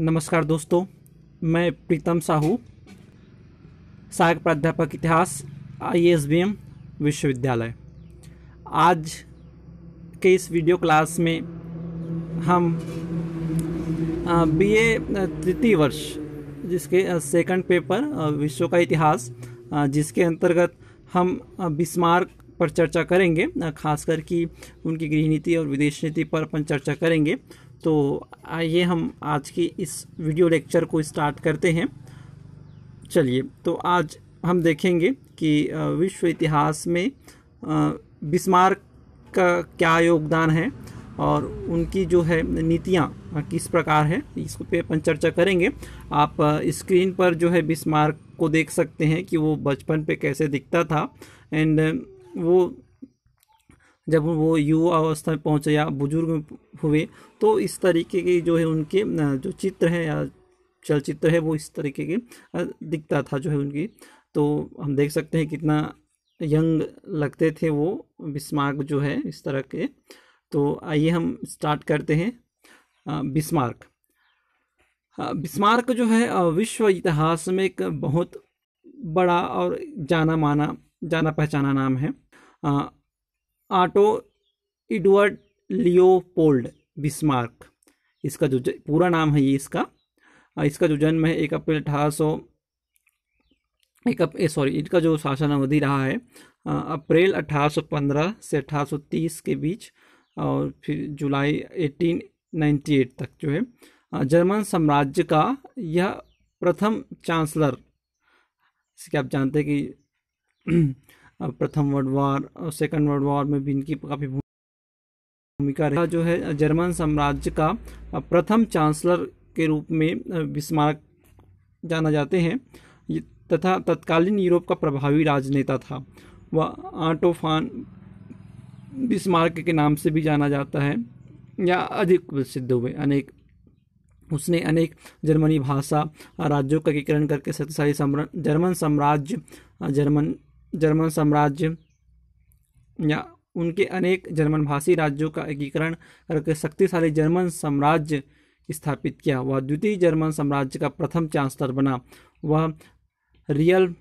नमस्कार दोस्तों, मैं प्रीतम साहू, सहायक प्राध्यापक इतिहास, ISBM विश्वविद्यालय। आज के इस वीडियो क्लास में हम BA तृतीय वर्ष जिसके सेकंड पेपर विश्व का इतिहास, जिसके अंतर्गत हम बिस्मार्क पर चर्चा करेंगे, खासकर कि उनकी गृह नीति और विदेश नीति पर अपन चर्चा करेंगे। तो आइए हम आज की इस वीडियो लेक्चर को स्टार्ट करते हैं। चलिए, तो आज हम देखेंगे कि विश्व इतिहास में बिस्मार्क का क्या योगदान है और उनकी जो है नीतियाँ किस प्रकार है, इस पे अपन चर्चा करेंगे। आप स्क्रीन पर जो है बिस्मार्क को देख सकते हैं कि वो बचपन पे कैसे दिखता था, एंड वो जब वो युवा अवस्था में पहुँचे या बुजुर्ग हुए तो इस तरीके के जो है उनके जो चित्र है या चलचित्र है वो इस तरीके के दिखता था जो है उनकी। तो हम देख सकते हैं कितना यंग लगते थे वो बिस्मार्क जो है इस तरह के। तो आइए हम स्टार्ट करते हैं। बिस्मार्क जो है विश्व इतिहास में एक बहुत बड़ा और जाना पहचाना नाम है। ऑटो एडवर्ड लियोपोल्ड बिस्मार्क, इसका जो पूरा नाम है ये इसका जो जन्म है 1 अप्रैल 1800 इनका जो शासन अवधि रहा है अप्रैल 1815 से 1830 के बीच, और फिर जुलाई 1898 तक जो है जर्मन साम्राज्य का यह प्रथम चांसलर। इसके आप जानते हैं कि प्रथम वर्ल्ड वॉर और सेकंड वर्ल्ड वॉर में भी इनकी काफ़ी भूमिका रही। जो है जर्मन साम्राज्य का प्रथम चांसलर के रूप में बिस्मार्क जाना जाते हैं, तथा तत्कालीन यूरोप का प्रभावी राजनेता था। वह ऑटो फॉन बिस्मार्क के नाम से भी जाना जाता है या अधिक प्रसिद्ध हुए। उसने अनेक जर्मनी भाषा राज्यों का एकीकरण करके शक्तिशाली जर्मन साम्राज्य या उनके अनेक जर्मन भाषी राज्यों का एकीकरण करके शक्तिशाली जर्मन साम्राज्य स्थापित किया। वह द्वितीय जर्मन साम्राज्य का प्रथम चांसलर बना। वह रियल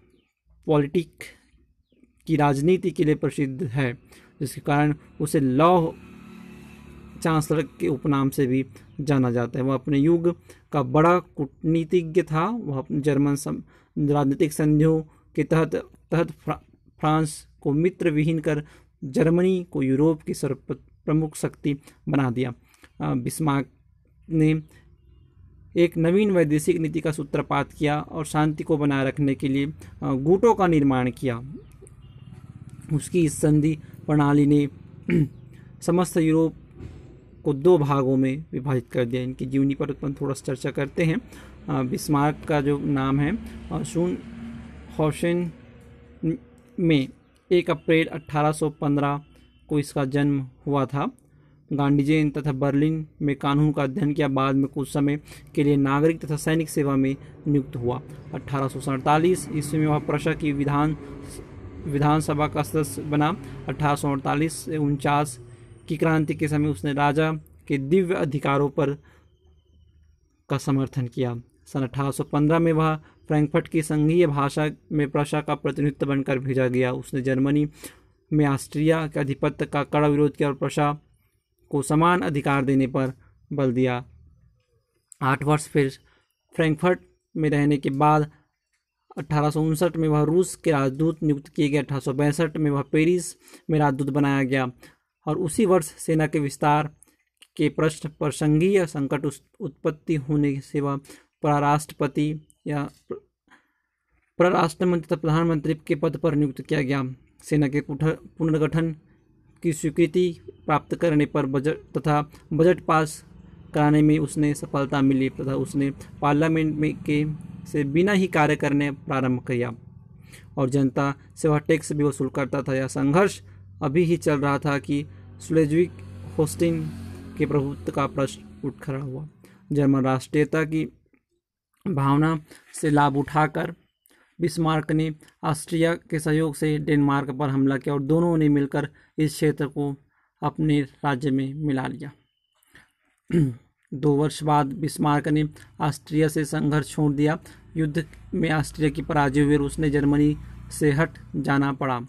पॉलिटिक की राजनीति के लिए प्रसिद्ध है, जिसके कारण उसे लॉ चांसलर के उपनाम से भी जाना जाता है। वह अपने युग का बड़ा कूटनीतिज्ञ था। वह अपने जर्मन राजनीतिक संधियों के तहत फ्रांस को मित्र विहीन कर जर्मनी को यूरोप की प्रमुख शक्ति बना दिया। बिस्मार्क ने एक नवीन वैदेशिक नीति का सूत्रपात किया और शांति को बनाए रखने के लिए गुटों का निर्माण किया। उसकी इस संधि प्रणाली ने समस्त यूरोप को 2 भागों में विभाजित कर दिया। इनकी जीवनी पर अपन थोड़ा सा चर्चा करते हैं। बिस्मार्क का जो नाम है शूनहॉफेन में 1 अप्रैल 1815 को इसका जन्म हुआ था। गांडीजेन तथा बर्लिन में कानून का अध्ययन किया। बाद में कुछ समय के लिए नागरिक तथा सैनिक सेवा में नियुक्त हुआ। 1847 ईस्वी में वह प्रशा की विधानसभा का सदस्य बना। 1848 से 49 की क्रांति के समय उसने राजा के दिव्य अधिकारों पर का समर्थन किया। सन 1815 में वह फ्रैंकफर्ट की संघीय भाषा में प्रशा का प्रतिनिधित्व बनकर भेजा गया। उसने जर्मनी में ऑस्ट्रिया के आधिपत्य का कड़ा विरोध किया और प्रशा को समान अधिकार देने पर बल दिया। 8 वर्ष फिर फ्रैंकफर्ट में रहने के बाद 1859 में वह रूस के राजदूत नियुक्त किए गए। 1862 में वह पेरिस में राजदूत बनाया गया और उसी वर्ष सेना के विस्तार के प्रश्न पर संघीय संकट उत्पत्ति होने से वह पराराष्ट्रपति या परराष्ट्र मंत्री तथा प्रधानमंत्री के पद पर नियुक्त किया गया। सेना के पुनर्गठन की स्वीकृति प्राप्त करने पर बजट पास कराने में उसने सफलता मिली तथा उसने पार्लियामेंट में से बिना ही कार्य करने प्रारंभ किया और जनता से वह टैक्स भी वसूल करता था। यह संघर्ष अभी ही चल रहा था कि स्लेज्विग होस्टिन के प्रभुत्व का प्रश्न उठ खड़ा हुआ। जर्मन राष्ट्रीयता की भावना से लाभ उठाकर बिस्मार्क ने ऑस्ट्रिया के सहयोग से डेनमार्क पर हमला किया और दोनों ने मिलकर इस क्षेत्र को अपने राज्य में मिला लिया। 2 वर्ष बाद बिस्मार्क ने ऑस्ट्रिया से संघर्ष छोड़ दिया। युद्ध में ऑस्ट्रिया की पराजय हुई और उसने जर्मनी से हट जाना पड़ा।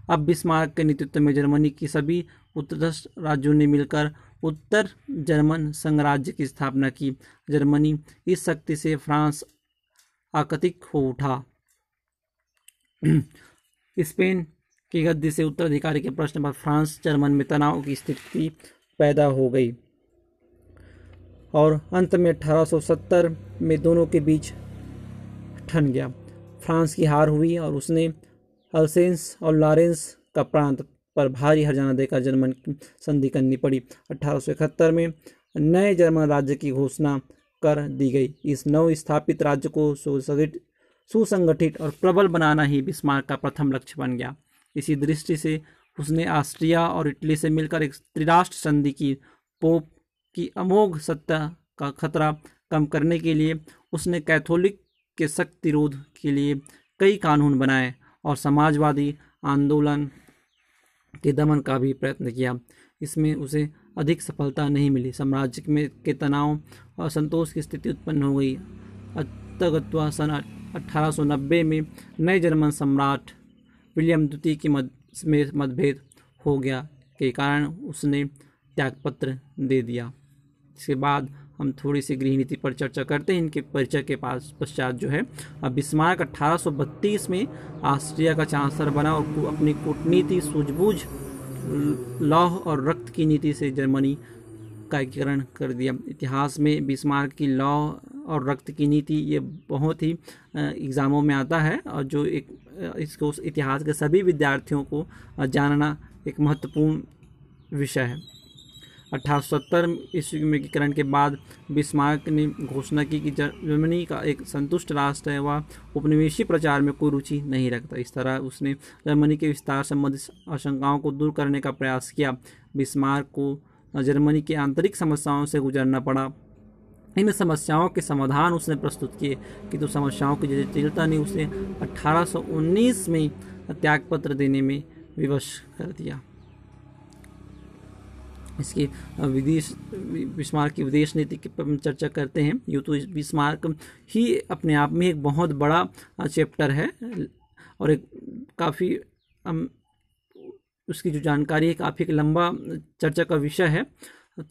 अब बिस्मार्क के नेतृत्व में जर्मनी की सभी उत्तरस्थ राज्यों ने मिलकर उत्तर जर्मन संघराज्य की स्थापना की। जर्मनी इस शक्ति से फ्रांस आक्रांतिक हो उठा। स्पेन की गद्दी से उत्तराधिकारी के प्रश्न पर फ्रांस जर्मन में तनाव की स्थिति पैदा हो गई और अंत में 1870 में दोनों के बीच ठन गया। फ्रांस की हार हुई और उसने अल्सेंस और लॉरेंस का प्रांत पर भारी हर्जाना देकर जर्मन की संधि करनी पड़ी। 1871 में नए जर्मन राज्य की घोषणा कर दी गई। इस नव स्थापित राज्य को सुसंगठित और प्रबल बनाना ही बिस्मार्क का प्रथम लक्ष्य बन गया। इसी दृष्टि से उसने ऑस्ट्रिया और इटली से मिलकर एक त्रिराष्ट्र संधि की। पोप की अमोघ सत्ता का खतरा कम करने के लिए उसने कैथोलिक के सख्त विरोध के लिए कई कानून बनाए और समाजवादी आंदोलन के दमन का भी प्रयत्न किया। इसमें उसे अधिक सफलता नहीं मिली। साम्राज्य में के तनाव और असंतोष की स्थिति उत्पन्न हो गई। अंततः सन 1890 में नए जर्मन सम्राट विलियम द्वितीय की में मतभेद हो गया के कारण उसने त्यागपत्र दे दिया। इसके बाद हम थोड़ी सी गृह नीति पर चर्चा करते हैं। इनके परिचय के पश्चात जो है, अब बिस्मार्क 1832 में ऑस्ट्रिया का चांसलर बना और अपनी कूटनीति, सूझबूझ, लौह और रक्त की नीति से जर्मनी का एकीकरण कर दिया। इतिहास में बिस्मार्क की लौह और रक्त की नीति ये बहुत ही एग्ज़ामों में आता है और जो एक इसको इतिहास के सभी विद्यार्थियों को जानना एक महत्वपूर्ण विषय है। 1870 ईस्वी में एकीकरण के बाद बिस्मार्क ने घोषणा की कि जर्मनी का एक संतुष्ट राष्ट्र है, वह उपनिवेशी प्रचार में कोई रुचि नहीं रखता। इस तरह उसने जर्मनी के विस्तार संबंधित आशंकाओं को दूर करने का प्रयास किया। बिस्मार्क को जर्मनी की आंतरिक समस्याओं से गुजरना पड़ा। इन समस्याओं के समाधान उसने प्रस्तुत किए, किंतु समस्याओं की जटिलता ने उसे 1819 में त्यागपत्र देने में विवश कर दिया। इसकी बिस्मार्क की विदेश नीति की पर चर्चा करते हैं। यूँ तो बिस्मार्क ही अपने आप में एक बहुत बड़ा चैप्टर है और एक काफ़ी उसकी जो जानकारी है काफ़ी एक लंबा चर्चा का विषय है।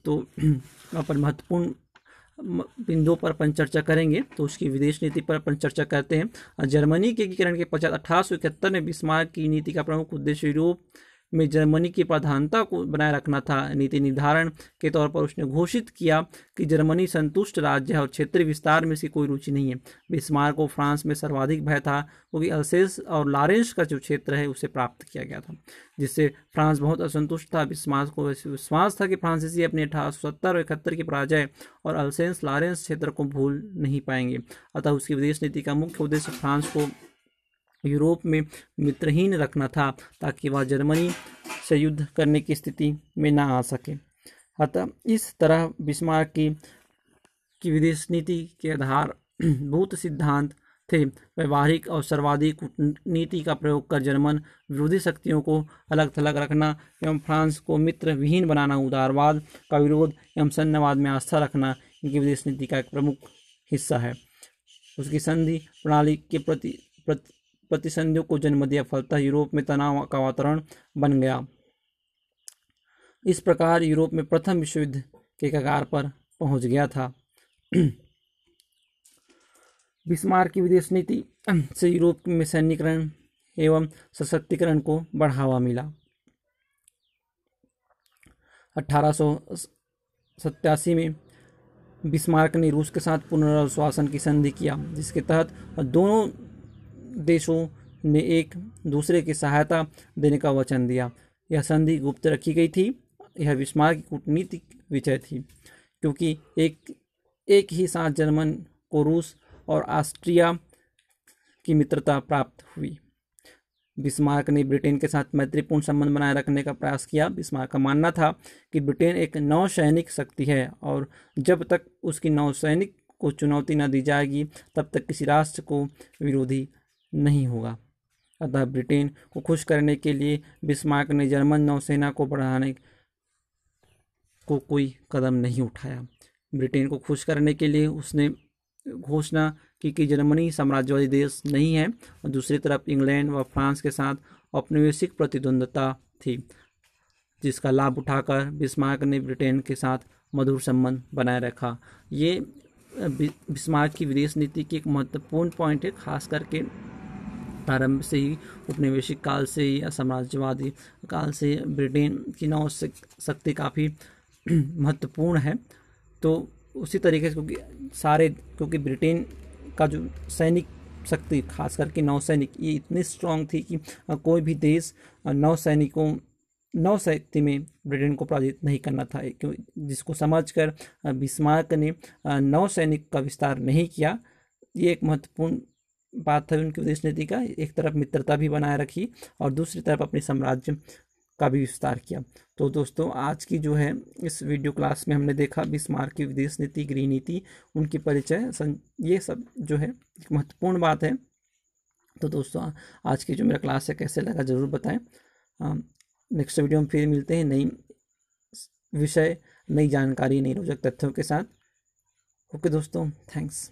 तो वहाँ पर महत्वपूर्ण बिंदुओं पर अपन चर्चा करेंगे। तो उसकी विदेश नीति पर अपन चर्चा करते हैं। जर्मनी के एकीकरण के पश्चात 1871 में बिस्मार्क की नीति का प्रमुख उद्देश्य यूरोप में जर्मनी की प्रधानता को बनाए रखना था। नीति निर्धारण के तौर पर उसने घोषित किया कि जर्मनी संतुष्ट राज्य है और क्षेत्रीय विस्तार में इसकी कोई रुचि नहीं है। बिस्मार्क को फ्रांस में सर्वाधिक भय था क्योंकि अल्सेस और लॉरेंस का जो क्षेत्र है उसे प्राप्त किया गया था, जिससे फ्रांस बहुत असंतुष्ट था। बिस्मार्क को विश्वास था कि फ्रांसीसी अपने 1870 और 71 की पराजय और अल्सेस लॉरेंस क्षेत्र को भूल नहीं पाएंगे। अतः उसकी विदेश नीति का मुख्य उद्देश्य फ्रांस को यूरोप में मित्रहीन रखना था ताकि वह जर्मनी से युद्ध करने की स्थिति में ना आ सके। अतः इस तरह बिस्मार्क की विदेश नीति के आधारभूत सिद्धांत थे व्यवहारिक और सर्वाधिक कूटनीति का प्रयोग कर जर्मन विरोधी शक्तियों को अलग थलग रखना एवं फ्रांस को मित्र विहीन बनाना, उदारवाद का विरोध एवं सैन्यवाद में आस्था रखना इनकी विदेश नीति का एक प्रमुख हिस्सा है। उसकी संधि प्रणाली के प्रतिसंधियों को जन्म दिया, फलतः यूरोप में तनाव का वातावरण बन गया। इस प्रकार यूरोप में प्रथम विश्व युद्ध के कगार पर पहुंच गया था। बिस्मार्क की विदेश नीति से यूरोप में सैन्यीकरण एवं सशक्तिकरण को बढ़ावा मिला। 1887 में बिस्मार्क ने रूस के साथ पुनर्वासन की संधि किया, जिसके तहत दोनों देशों ने एक दूसरे की सहायता देने का वचन दिया। यह संधि गुप्त रखी गई थी। यह बिस्मार्क की कूटनीतिक विजय थी क्योंकि एक ही साथ जर्मन को रूस और ऑस्ट्रिया की मित्रता प्राप्त हुई। बिस्मार्क ने ब्रिटेन के साथ मैत्रीपूर्ण संबंध बनाए रखने का प्रयास किया। बिस्मार्क का मानना था कि ब्रिटेन एक नौसैनिक शक्ति है और जब तक उसकी नौसैनिक को चुनौती न दी जाएगी तब तक किसी राष्ट्र को विरोधी नहीं होगा। अतः ब्रिटेन को खुश करने के लिए बिस्मार्क ने जर्मन नौसेना को बढ़ाने को कोई कदम नहीं उठाया। ब्रिटेन को खुश करने के लिए उसने घोषणा की कि जर्मनी साम्राज्यवादी देश नहीं है, और दूसरी तरफ इंग्लैंड व फ्रांस के साथ औपनिवेशिक प्रतिद्वंद्विता थी, जिसका लाभ उठाकर बिस्मार्क ने ब्रिटेन के साथ मधुर संबंध बनाए रखा। ये बिस्मार्क की विदेश नीति की एक महत्वपूर्ण पॉइंट है, खास करके प्रारंभ से ही उपनिवेशिक काल से या साम्राज्यवादी काल से ब्रिटेन की नौ शक्ति काफ़ी महत्वपूर्ण है। तो उसी तरीके से क्योंकि ब्रिटेन का जो सैनिक शक्ति, खास करके नौसैनिक, ये इतनी स्ट्रांग थी कि कोई भी देश नौशक्ति में ब्रिटेन को पराजित नहीं करना था, जिसको समझकर बिस्मार्क ने नौसैनिक का विस्तार नहीं किया। ये एक महत्वपूर्ण बात है उनकी विदेश नीति का। एक तरफ मित्रता भी बनाए रखी और दूसरी तरफ अपने साम्राज्य का भी विस्तार किया। तो दोस्तों, आज की जो है इस वीडियो क्लास में हमने देखा बिस्मार्क की विदेश नीति, गृह नीति, उनकी परिचय, ये सब जो है एक महत्वपूर्ण बात है। तो दोस्तों, आज की जो मेरा क्लास है कैसे लगा ज़रूर बताएं। नेक्स्ट वीडियो में फिर मिलते हैं नई विषय, नई जानकारी, नई रोचक तथ्यों के साथ। ओके दोस्तों, थैंक्स।